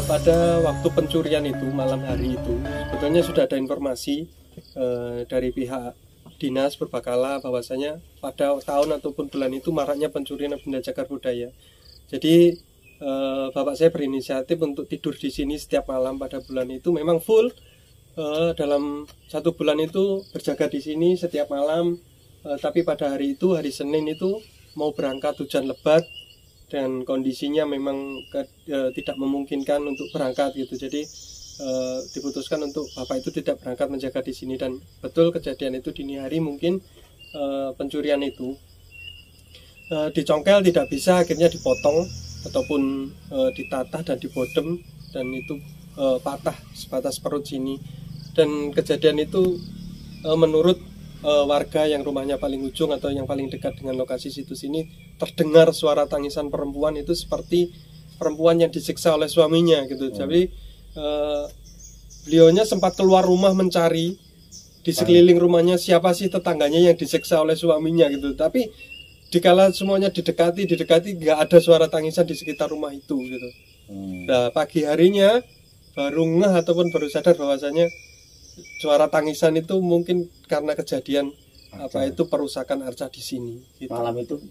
pada waktu pencurian itu malam hari itu sebetulnya sudah ada informasi dari pihak dinas Purbakala bahwasanya pada tahun ataupun bulan itu maraknya pencurian benda cagar budaya. Jadi bapak saya berinisiatif untuk tidur di sini setiap malam pada bulan itu memang full dalam 1 bulan itu berjaga di sini setiap malam. Tapi pada hari itu, hari Senin itu mau berangkat hujan lebat dan kondisinya memang tidak memungkinkan untuk berangkat gitu. Jadi diputuskan untuk bapak itu tidak berangkat menjaga di sini, dan betul kejadian itu dini hari mungkin pencurian itu dicongkel tidak bisa, akhirnya dipotong ataupun ditatah dan dibodem, dan itu patah sebatas perut sini. Dan kejadian itu menurut warga yang rumahnya paling ujung atau yang paling dekat dengan lokasi situs ini terdengar suara tangisan perempuan itu seperti perempuan yang disiksa oleh suaminya gitu. Jadi beliaunya sempat keluar rumah mencari di sekeliling rumahnya siapa sih tetangganya yang disiksa oleh suaminya gitu. Tapi dikala semuanya didekati nggak ada suara tangisan di sekitar rumah itu gitu. Nah pagi harinya baru ngeh ataupun baru sadar bahwasanya suara tangisan itu mungkin karena kejadian perusakan arca di sini gitu.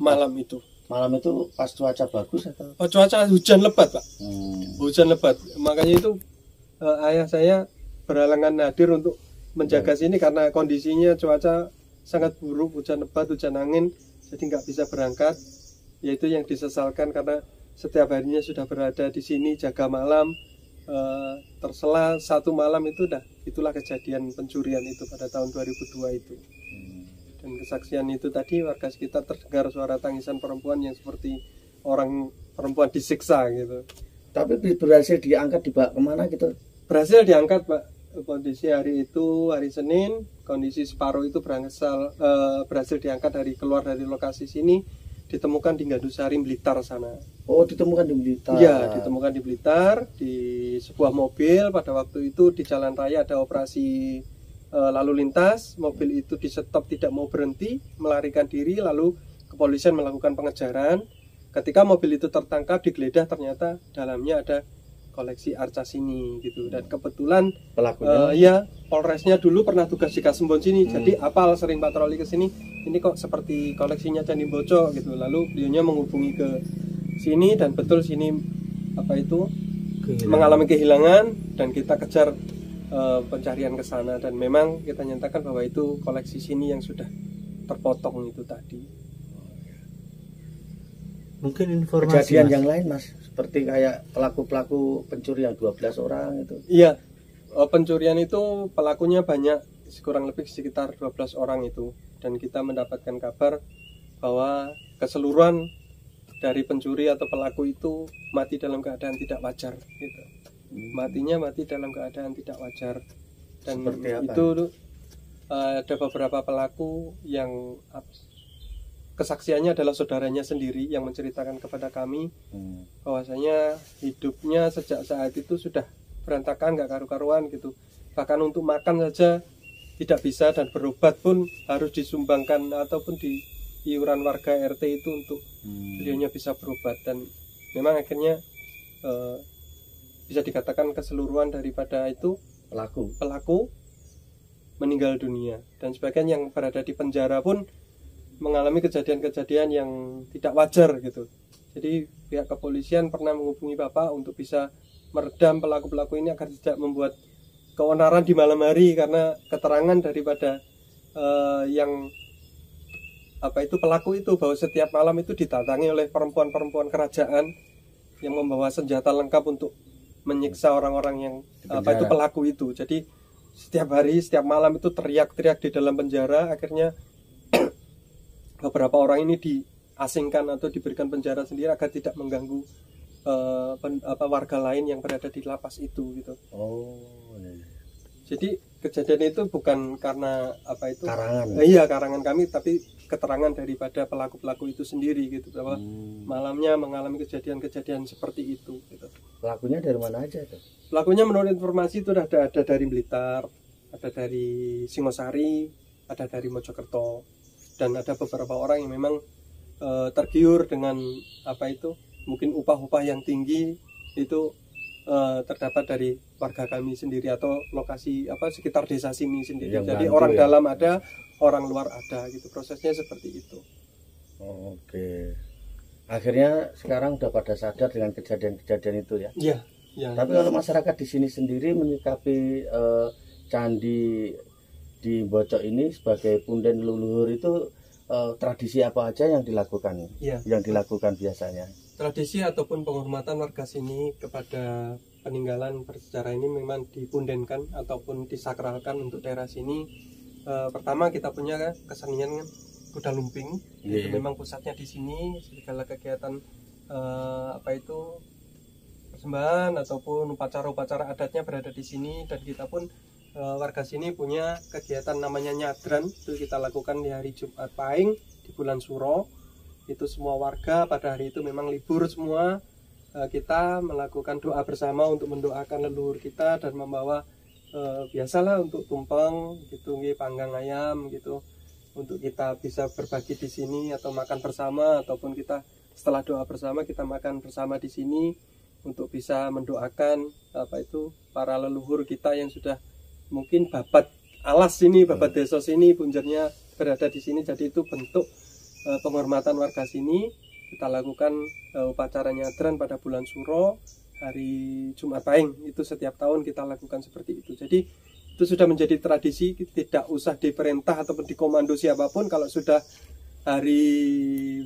Malam itu pas cuaca bagus atau cuaca hujan lebat Pak. Hujan lebat, makanya itu ayah saya berhalangan hadir untuk menjaga sini karena kondisinya cuaca sangat buruk, hujan lebat, hujan angin, jadi nggak bisa berangkat. Yaitu yang disesalkan karena setiap harinya sudah berada di sini jaga malam. Tersela 1 malam itu itulah kejadian pencurian itu pada tahun 2002 itu. Dan kesaksian itu tadi warga sekitar terdengar suara tangisan perempuan yang seperti orang perempuan disiksa gitu. Tapi berhasil diangkat, dibawa kemana gitu? Berhasil diangkat Pak. Kondisi hari itu hari Senin, kondisi separuh itu berhasil diangkat keluar dari lokasi sini, ditemukan di Gandusari Blitar sana. Oh, ditemukan di Blitar. Iya, ditemukan di Blitar di sebuah mobil. Pada waktu itu di jalan raya ada operasi lalu lintas. Mobil itu di stop tidak mau berhenti, melarikan diri, lalu kepolisian melakukan pengejaran. Ketika mobil itu tertangkap, digeledah ternyata dalamnya ada koleksi arca sini gitu. Dan kebetulan pelakunya Polresnya dulu pernah tugas di Kasembon sini. Jadi apal sering patroli ke sini. Ini kok seperti koleksinya Candi Boco gitu. Lalu beliaunya menghubungi ke sini dan betul sini mengalami kehilangan, dan kita kejar pencarian ke sana, dan memang kita nyatakan bahwa itu koleksi sini yang sudah terpotong itu tadi. Mungkin informasi kejadian yang lain Mas, seperti kayak pelaku pencurian 12 orang itu. Iya, pencurian itu pelakunya banyak, kurang lebih sekitar 12 orang itu. Dan kita mendapatkan kabar bahwa keseluruhan dari pencuri atau pelaku itu mati dalam keadaan tidak wajar gitu. Matinya mati dalam keadaan tidak wajar. Dan itu ada beberapa pelaku yang kesaksiannya adalah saudaranya sendiri yang menceritakan kepada kami bahwasanya hidupnya sejak saat itu sudah berantakan, gak karu-karuan gitu. Bahkan untuk makan saja tidak bisa, dan berobat pun harus disumbangkan ataupun di iuran warga RT itu untuk beliaunya bisa berobat. Dan memang akhirnya bisa dikatakan keseluruhan daripada itu pelaku meninggal dunia, dan sebagian yang berada di penjara pun mengalami kejadian-kejadian yang tidak wajar gitu. Jadi pihak kepolisian pernah menghubungi Bapak untuk bisa meredam pelaku-pelaku ini agar tidak membuat keonaran di malam hari, karena keterangan daripada yang pelaku itu bahwa setiap malam itu didatangi oleh perempuan-perempuan kerajaan yang membawa senjata lengkap untuk menyiksa orang-orang yang pelaku itu. Jadi setiap hari, setiap malam itu teriak-teriak di dalam penjara. Akhirnya beberapa orang ini diasingkan atau diberikan penjara sendiri agar tidak mengganggu warga lain yang berada di lapas itu gitu. Jadi kejadian itu bukan karena karangan kami, tapi keterangan daripada pelaku-pelaku itu sendiri gitu, bahwa malamnya mengalami kejadian-kejadian seperti itu gitu. Pelakunya dari mana aja tuh? Pelakunya menurut informasi itu ada dari Blitar, ada dari Singosari, ada dari Mojokerto, dan ada beberapa orang yang memang tergiur dengan mungkin upah-upah yang tinggi itu terdapat dari warga kami sendiri atau lokasi sekitar desa sini sendiri. Yang Jadi bantu orang ya. dalam ada, orang luar ada gitu. Prosesnya seperti itu. Oke. Akhirnya sekarang udah pada sadar dengan kejadian-kejadian itu ya. Iya, iya. Tapi kalau masyarakat di sini sendiri menyikapi candi di Mbocok ini sebagai punden leluhur itu tradisi apa aja yang dilakukan? Iya. Yang dilakukan biasanya? Tradisi ataupun penghormatan warga sini kepada peninggalan bersejarah ini memang dipundenkan ataupun disakralkan untuk daerah sini. Pertama kita punya kesenian kuda lumping, itu memang pusatnya di sini. Segala kegiatan persembahan ataupun upacara-upacara adatnya berada di sini, dan kita pun warga sini punya kegiatan namanya nyadran, itu kita lakukan di hari Jumat Pahing di bulan Suro. Itu semua warga pada hari itu memang libur semua. Kita melakukan doa bersama untuk mendoakan leluhur kita dan membawa biasalah untuk tumpeng gitu, panggang ayam gitu, untuk kita bisa berbagi di sini atau makan bersama, ataupun kita setelah doa bersama kita makan bersama di sini untuk bisa mendoakan para leluhur kita yang sudah mungkin babat alas sini, babat desa sini, punjernya berada di sini. Jadi itu bentuk penghormatan warga sini. Kita lakukan upacara nyadran pada bulan Suro hari Jumat Pahing, itu setiap tahun kita lakukan seperti itu. Jadi itu sudah menjadi tradisi, tidak usah diperintah ataupun dikomando siapapun. Kalau sudah hari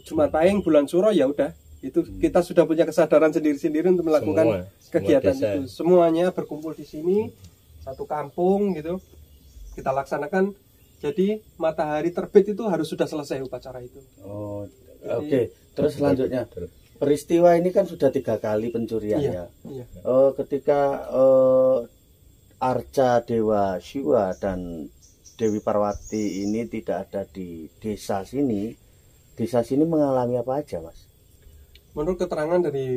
Jumat Pahing bulan Suro ya udah, itu kita sudah punya kesadaran sendiri-sendiri untuk melakukan kegiatan itu. Semuanya berkumpul di sini, satu kampung gitu, kita laksanakan. Jadi matahari terbit itu harus sudah selesai upacara itu. Oke. Terus selanjutnya, peristiwa ini kan sudah 3 kali pencurian ya. Iya. Ketika Arca Dewa Siwa dan Dewi Parwati ini tidak ada di desa sini mengalami apa aja, Mas? Menurut keterangan dari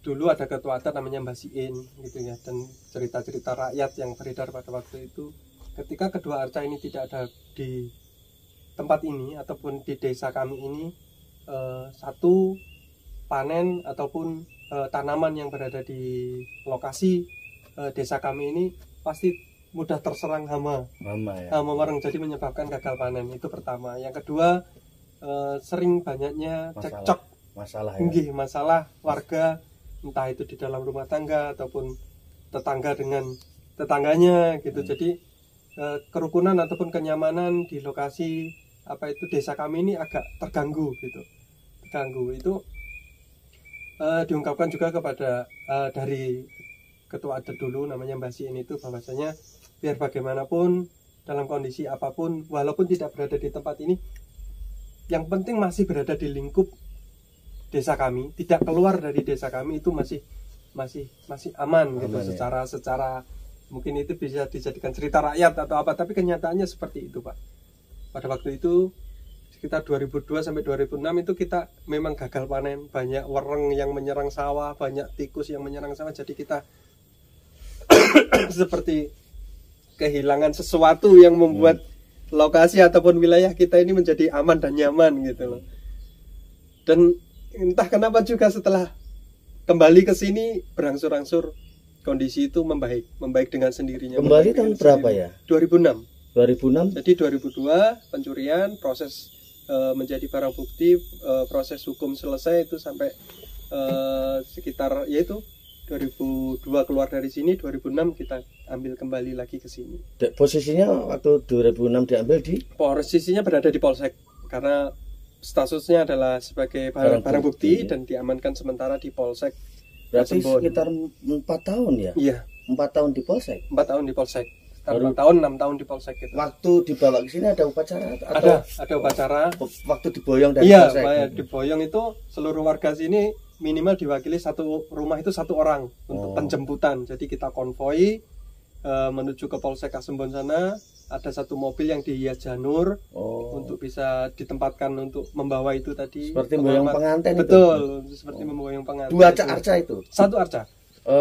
dulu ada ketua adat namanya Mbah Siin gitu ya, dan cerita-cerita rakyat yang beredar pada waktu itu, ketika kedua arca ini tidak ada di tempat ini ataupun di desa kami ini, satu panen ataupun tanaman yang berada di lokasi desa kami ini pasti mudah terserang hama wareng, jadi menyebabkan gagal panen. Itu pertama. Yang kedua, sering banyaknya cekcok masalah warga, entah itu di dalam rumah tangga ataupun tetangga dengan tetangganya gitu. Jadi kerukunan ataupun kenyamanan di lokasi desa kami ini agak terganggu gitu. Itu diungkapkan juga kepada dari ketua adat dulu namanya Mbah Siin itu, bahwasanya biar bagaimanapun dalam kondisi apapun, walaupun tidak berada di tempat ini, yang penting masih berada di lingkup desa kami, tidak keluar dari desa kami, itu masih aman gitu ya. Secara mungkin itu bisa dijadikan cerita rakyat atau apa, tapi kenyataannya seperti itu, Pak. Pada waktu itu sekitar 2002 sampai 2006 itu kita memang gagal panen, banyak wereng yang menyerang sawah, banyak tikus yang menyerang sawah, jadi kita seperti kehilangan sesuatu yang membuat lokasi ataupun wilayah kita ini menjadi aman dan nyaman gitu loh. Dan entah kenapa juga setelah kembali ke sini berangsur-angsur kondisi itu membaik dengan sendirinya. Kembali tahun berapa ya? 2006. Jadi 2002 pencurian, proses menjadi barang bukti, proses hukum selesai itu sampai sekitar yaitu 2002 keluar dari sini, 2006 kita ambil kembali lagi ke sini. Posisinya waktu 2006 diambil di? Posisinya berada di Polsek karena statusnya adalah sebagai barang bukti dan diamankan sementara di Polsek. Berarti sekitar 4 tahun ya? Iya. 4 tahun di Polsek? 4 tahun di Polsek. 4 tahun, 6 tahun di Polsek gitu. Waktu dibawa ke sini ada upacara? Atau ada upacara. Waktu diboyong dari Polsek? Iya, diboyong itu seluruh warga sini minimal diwakili satu rumah itu 1 orang untuk penjemputan. Jadi kita konvoi menuju ke Polsek Kasembon sana. Ada 1 mobil yang dihias janur untuk bisa ditempatkan untuk membawa itu tadi. Seperti memboyong pengantin. Betul, seperti memboyong pengantin. 2 arca itu? 1 arca.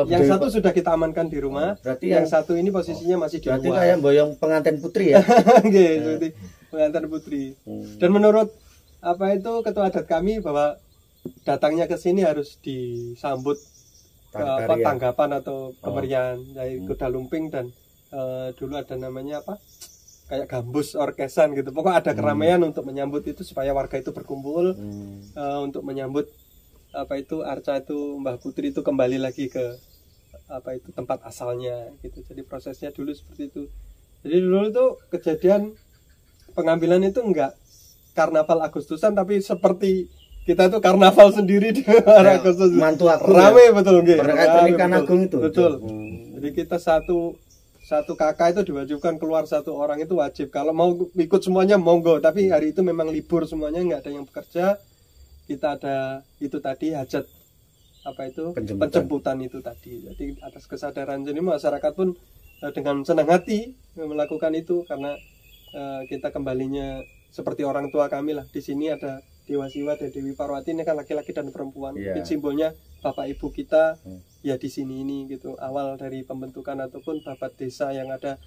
Yang 1 sudah kita amankan di rumah. Berarti yang 1 ini posisinya masih di luar. Berarti kayak boyong pengantin putri ya? Seperti pengantin putri. Dan menurut ketua adat kami bahwa datangnya ke sini harus disambut tanggapan atau kemeriahan dari kuda lumping. Dan dulu ada namanya apa, kayak gambus orkesan gitu. Pokoknya ada keramaian untuk menyambut itu supaya warga itu berkumpul untuk menyambut apa itu arca itu Mbah Putri itu kembali lagi ke apa itu tempat asalnya gitu. Jadi prosesnya dulu seperti itu. Jadi dulu tuh kejadian pengambilan itu enggak karnaval Agustusan, tapi seperti kita tuh karnaval sendiri di Agustus. Mantu aku rame ya? Betul nggih. Pernikahan agung itu. Betul. Jadi kita satu kakak itu diwajibkan keluar satu orang itu wajib. Kalau mau ikut semuanya monggo, tapi hari itu memang libur semuanya, nggak ada yang bekerja. Kita ada itu tadi hajat apa itu penjemputan itu tadi. Jadi atas kesadaran jadi masyarakat pun dengan senang hati melakukan itu karena kita kembalinya seperti orang tua kami lah. Di sini ada Dewa Siwa dan Dewi Parwati, ini kan laki-laki dan perempuan. Simbolnya bapak ibu kita ya di sini ini gitu. Awal dari pembentukan ataupun babat desa yang ada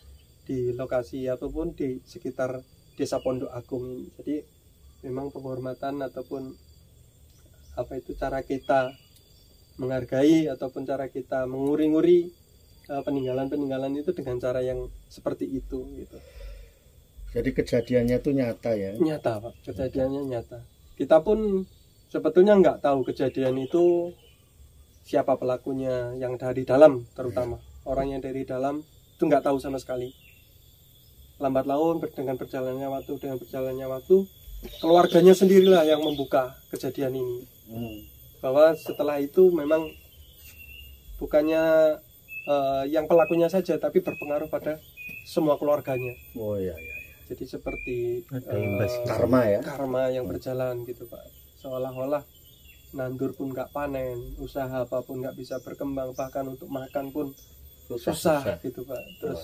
di lokasi ataupun di sekitar Desa Pondok Agung ini. Jadi memang penghormatan ataupun apa itu cara kita menghargai ataupun cara kita menguri-nguri peninggalan-peninggalan itu dengan cara yang seperti itu gitu. Jadi kejadiannya itu nyata ya? Nyata Pak, kejadiannya nyata. Kita pun sebetulnya nggak tahu kejadian itu siapa pelakunya yang dari dalam, terutama orang yang dari dalam itu nggak tahu sama sekali. Lambat laun dengan berjalannya waktu keluarganya sendirilah yang membuka kejadian ini. Bahwa setelah itu memang bukannya yang pelakunya saja, tapi berpengaruh pada semua keluarganya. Oh iya. Jadi seperti karma yang berjalan gitu Pak. Seolah-olah nandur pun nggak panen, usaha apapun nggak bisa berkembang, bahkan untuk makan pun susah gitu Pak. Terus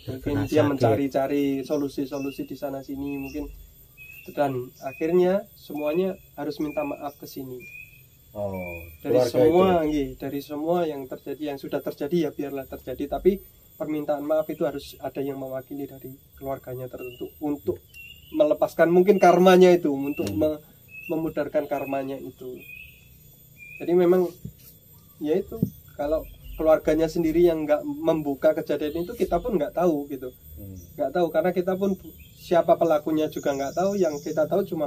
mungkin dia mencari-cari solusi-solusi di sana sini mungkin, dan akhirnya semuanya harus minta maaf ke sini. Dari semua yang terjadi, yang sudah terjadi ya biarlah terjadi, tapi permintaan maaf itu harus ada yang mewakili dari keluarganya tertentu untuk melepaskan mungkin karmanya itu, untuk memudarkan karmanya itu. Jadi memang ya itu, kalau keluarganya sendiri yang nggak membuka kejadian itu, kita pun nggak tahu gitu. Nggak tahu karena kita pun siapa pelakunya juga nggak tahu. Yang kita tahu cuma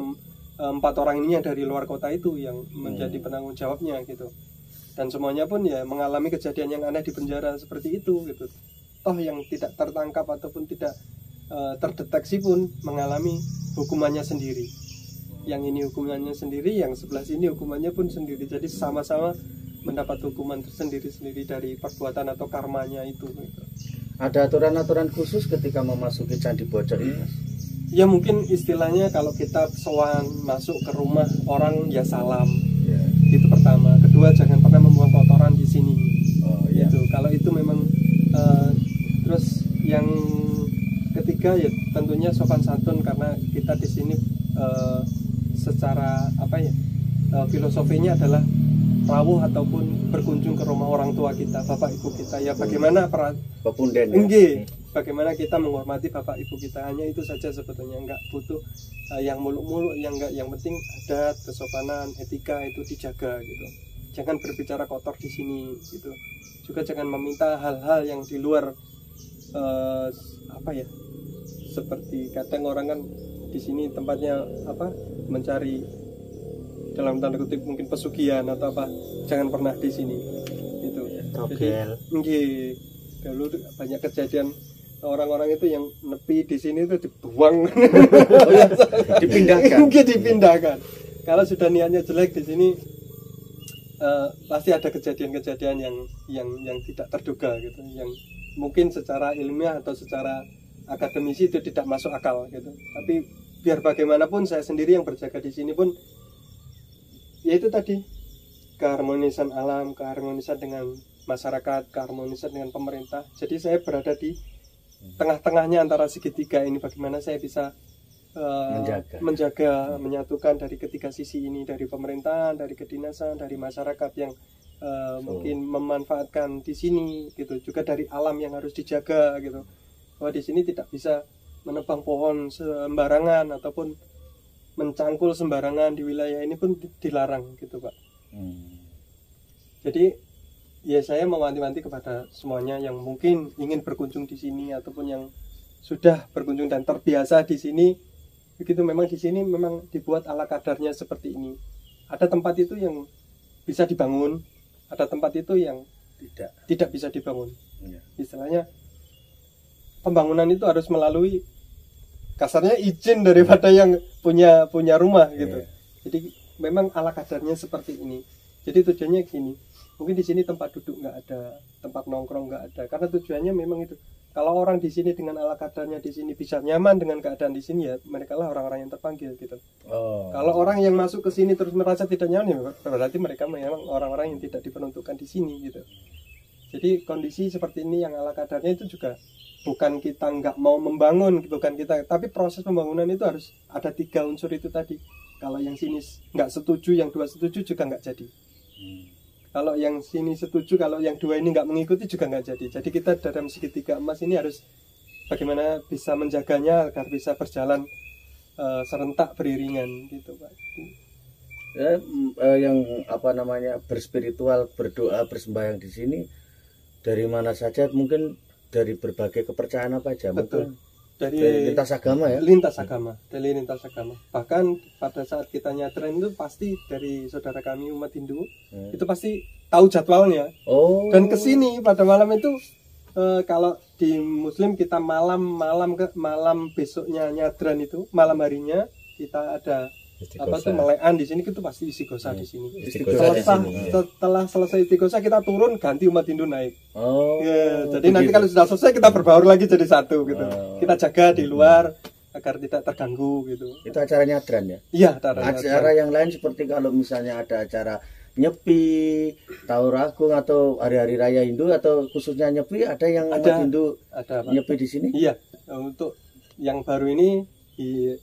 4 orang ini yang dari luar kota itu yang menjadi penanggung jawabnya gitu. Dan semuanya pun ya mengalami kejadian yang aneh di penjara seperti itu gitu. Toh yang tidak tertangkap ataupun tidak terdeteksi pun mengalami hukumannya sendiri. Yang ini hukumannya sendiri, yang sebelah sini hukumannya pun sendiri. Jadi sama-sama mendapat hukuman tersendiri-sendiri dari perbuatan atau karmanya itu gitu. Ada aturan-aturan khusus ketika memasuki Candi Bojong ini, Mas? Ya mungkin istilahnya kalau kita sowan masuk ke rumah orang ya salam. Itu pertama. Kedua, jangan pernah membuang kotoran di sini. Gitu. Kalau itu memang terus yang ketiga ya tentunya sopan santun, karena kita di sini secara filosofinya adalah rawuh ataupun berkunjung ke rumah orang tua kita, bapak ibu kita, ya bagaimana pepunden bagaimana kita menghormati bapak ibu kita, hanya itu saja sebetulnya. Nggak butuh yang muluk-muluk, yang penting adat, kesopanan, etika itu dijaga gitu. Jangan berbicara kotor di sini gitu. Juga jangan meminta hal-hal yang di luar seperti kadang orang kan di sini tempatnya mencari dalam tanda kutip mungkin pesugihan atau apa, jangan pernah di sini itu. Jadi dulu banyak kejadian orang-orang itu yang nepi di sini itu dibuang. Dipindahkan. Kalau sudah niatnya jelek di sini pasti ada kejadian-kejadian yang tidak terduga gitu, yang mungkin secara ilmiah atau secara akademisi itu tidak masuk akal gitu. Tapi biar bagaimanapun saya sendiri yang berjaga di sini pun ya itu tadi, keharmonisan alam, keharmonisan dengan masyarakat, keharmonisan dengan pemerintah. Jadi saya berada di tengah-tengahnya antara segitiga ini, bagaimana saya bisa menjaga, menyatukan dari ketiga sisi ini, dari pemerintahan, dari kedinasan, dari masyarakat yang mungkin memanfaatkan di sini gitu, juga dari alam yang harus dijaga gitu. Bahwa di sini tidak bisa menebang pohon sembarangan ataupun mencangkul sembarangan, di wilayah ini pun dilarang gitu Pak. Jadi ya saya mewanti-wanti kepada semuanya yang mungkin ingin berkunjung di sini ataupun yang sudah berkunjung dan terbiasa di sini, begitu memang di sini memang dibuat ala kadarnya seperti ini. Ada tempat itu yang bisa dibangun, ada tempat itu yang tidak bisa dibangun. Istilahnya pembangunan itu harus melalui kasarnya izin daripada yang punya rumah gitu. Jadi memang ala kadarnya seperti ini. Jadi tujuannya gini, mungkin di sini tempat duduk nggak ada, tempat nongkrong nggak ada, karena tujuannya memang itu. Kalau orang di sini dengan ala kadarnya di sini bisa nyaman dengan keadaan di sini, ya mereka lah orang-orang yang terpanggil gitu. Kalau orang yang masuk ke sini terus merasa tidak nyaman, ya berarti mereka memang orang-orang yang tidak diperuntukkan di sini gitu. Jadi kondisi seperti ini yang ala kadarnya itu juga bukan kita nggak mau membangun, bukan kita, tapi proses pembangunan itu harus ada 3 unsur itu tadi. Kalau yang sini nggak setuju, yang 2 setuju juga nggak jadi. Kalau yang sini setuju, kalau yang 2 ini nggak mengikuti juga nggak jadi. Jadi kita dalam segitiga emas ini harus bagaimana bisa menjaganya agar bisa berjalan serentak beriringan gitu Pak. Yang apa namanya berspiritual, berdoa, bersembahyang di sini dari mana saja, mungkin dari berbagai kepercayaan apa aja. Betul. Mungkin dari lintas agama ya. Dari lintas agama. Bahkan pada saat kita nyadran itu pasti dari saudara kami umat Hindu itu pasti tahu jadwalnya. Dan kesini pada malam itu kalau di Muslim kita malam besoknya nyadran itu, malam harinya kita ada melekan di sini, itu pasti istighosah di sini. Setelah selesai istighosah kita turun, ganti umat Hindu naik. Jadi nanti kalau sudah selesai kita berbaur lagi jadi satu gitu. Kita jaga di luar agar tidak terganggu gitu. Itu acara nyadran ya? Iya, acara yang lain seperti kalau misalnya ada acara Nyepi, Tahun Agung atau hari-hari raya Hindu atau khususnya Nyepi, ada yang umat Hindu ada Nyepi di sini? Iya, untuk yang baru ini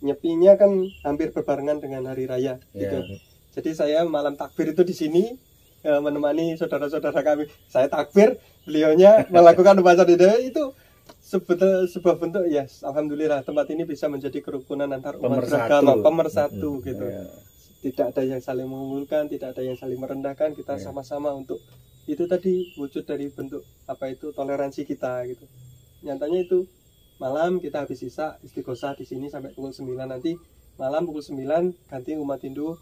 Nyepinya kan hampir berbarengan dengan hari raya gitu. Jadi saya malam takbir itu di sini menemani saudara-saudara kami. Saya takbir, beliaunya melakukan upacara itu sebuah bentuk ya, alhamdulillah tempat ini bisa menjadi kerukunan antar umat beragama, pemersatu gitu. Tidak ada yang saling mengunggulkan, tidak ada yang saling merendahkan, kita sama-sama untuk itu tadi wujud dari bentuk toleransi kita gitu. Nyatanya itu malam kita habis isya istighosah di sini sampai pukul 9, nanti malam pukul 9 ganti umat Hindu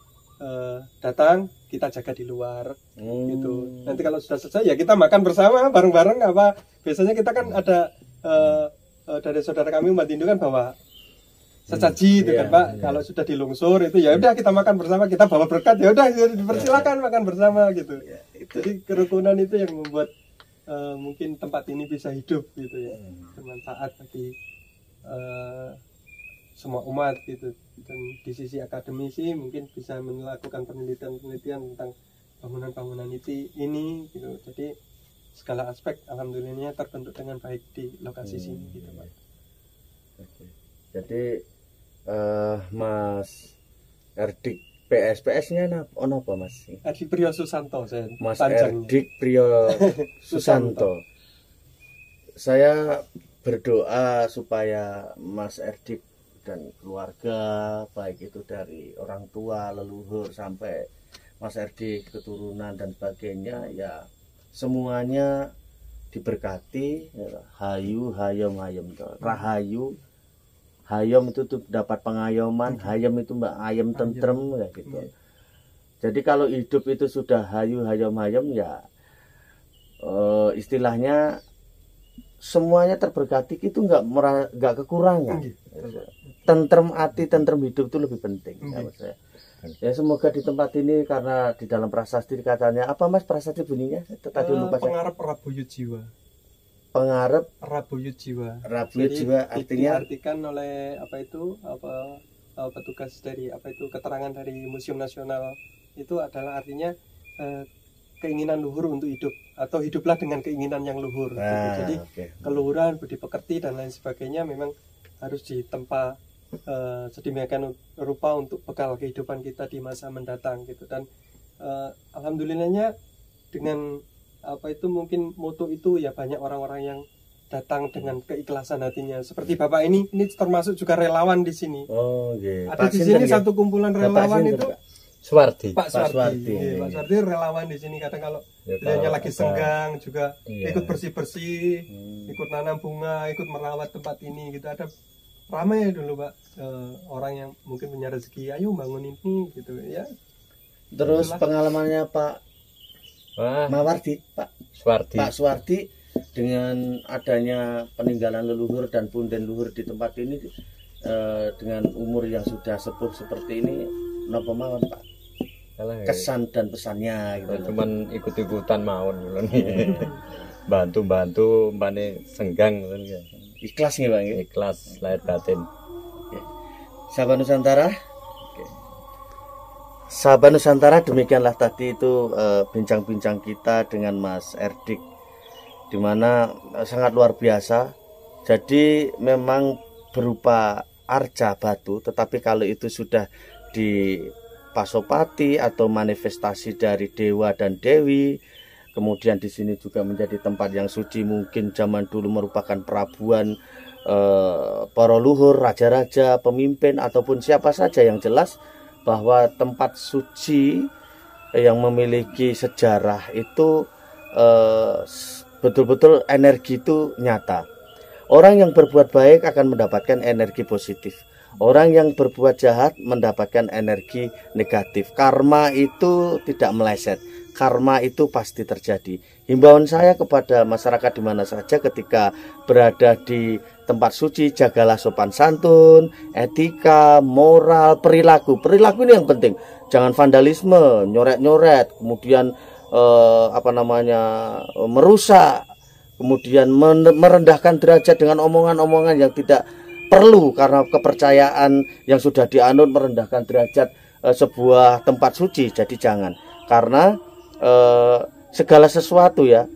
datang, kita jaga di luar gitu. Nanti kalau sudah selesai ya kita makan bersama bareng-bareng biasanya kita kan ada dari saudara kami umat Hindu kan bawa sesaji itu kan Pak. Kalau sudah dilungsur itu ya udah kita makan bersama, kita bawa berkat, ya udah dipersilakan makan bersama gitu. Jadi kerukunan itu yang membuat mungkin tempat ini bisa hidup gitu ya, bermanfaat bagi semua umat gitu. Dan di sisi akademisi mungkin bisa melakukan penelitian tentang bangunan-bangunan ini gitu. Jadi segala aspek alhamdulillahnya terbentuk dengan baik di lokasi sini gitu Pak. Jadi Mas Erdik PSPS-nya apa Mas? Erdik Priyo Susanto saya. Mas Erdik Priyo Susanto. Saya berdoa supaya Mas Erdik dan keluarga, baik itu dari orang tua, leluhur sampai Mas Erdik keturunan dan sebagainya, ya semuanya diberkati, hayu hayom rahayu. Hayom itu tuh dapat pengayoman, hayam itu ayam tentrem ya gitu. Jadi kalau hidup itu sudah hayu hayom ya istilahnya semuanya terberkati, itu nggak kekurangan. Tentrem hati, tentrem hidup itu lebih penting. Ya semoga di tempat ini, karena di dalam prasasti katanya apa Mas prasasti bunyinya? Tadi lupa saya. Pengarep Rabuyut Jiwa. Pengarep Rabuyut Jiwa. Rabuyut Jiwa artinya diartikan oleh petugas dari keterangan dari Museum Nasional itu adalah artinya keinginan luhur untuk hidup, atau hiduplah dengan keinginan yang luhur. Jadi keluhuran, budi pekerti dan lain sebagainya memang harus ditempa sedemikian rupa untuk bekal kehidupan kita di masa mendatang gitu. Dan alhamdulillahnya dengan mungkin moto itu ya banyak orang-orang yang datang dengan keikhlasan hatinya. Seperti Bapak ini termasuk juga relawan di sini. Ada di sini satu kumpulan relawan itu Suwardi. Pak Pak Suwardi. Suwardi. Iya, Pak Suwardi relawan di sini kadang kalau Ya, beliaunya kalau lagi ada- senggang juga Iya. ikut bersih-bersih, ikut nanam bunga, ikut merawat tempat ini gitu. Ada ramai dulu Pak orang yang mungkin punya rezeki, ayo bangun ini gitu ya. Terus Itulah. pengalamannya Pak Wah, Mawardi, Suwardi. Pak Suwardi dengan adanya peninggalan leluhur dan punden luhur di tempat ini dengan umur yang sudah sepuh seperti ini, napa mawon Pak? Alah, ya. Kesan dan pesannya gitu. Oh, cuman ikut-ikutan mawon ngono nih. Bantu-bantu mbane senggang ngono ya. Ikhlas nih Bang. Ya? Ikhlas lahir batin. Sahabat Nusantara. Sahabat Nusantara, demikianlah tadi itu bincang-bincang kita dengan Mas Erdik, dimana sangat luar biasa. Jadi memang berupa arca batu, tetapi kalau itu sudah di pasopati atau manifestasi dari dewa dan dewi, kemudian di sini juga menjadi tempat yang suci, mungkin zaman dulu merupakan perabuan para luhur, raja-raja, pemimpin ataupun siapa saja, yang jelas bahwa tempat suci yang memiliki sejarah itu betul-betul energi itu nyata. Orang yang berbuat baik akan mendapatkan energi positif. Orang yang berbuat jahat mendapatkan energi negatif. Karma itu tidak meleset. Karma itu pasti terjadi. Himbauan saya kepada masyarakat di mana saja ketika berada di tempat suci, jagalah sopan santun, etika, moral, perilaku. Perilaku ini yang penting. Jangan vandalisme, nyoret-nyoret, kemudian merusak, kemudian merendahkan derajat dengan omongan-omongan yang tidak perlu karena kepercayaan yang sudah dianut, merendahkan derajat sebuah tempat suci. Jadi jangan, karena segala sesuatu ya,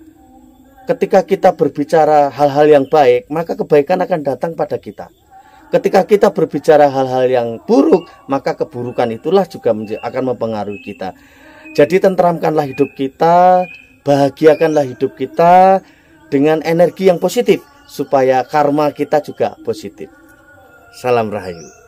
ketika kita berbicara hal-hal yang baik, maka kebaikan akan datang pada kita. Ketika kita berbicara hal-hal yang buruk, maka keburukan itulah juga akan mempengaruhi kita. Jadi tentramkanlah hidup kita, bahagiakanlah hidup kita dengan energi yang positif, supaya karma kita juga positif. Salam Rahayu.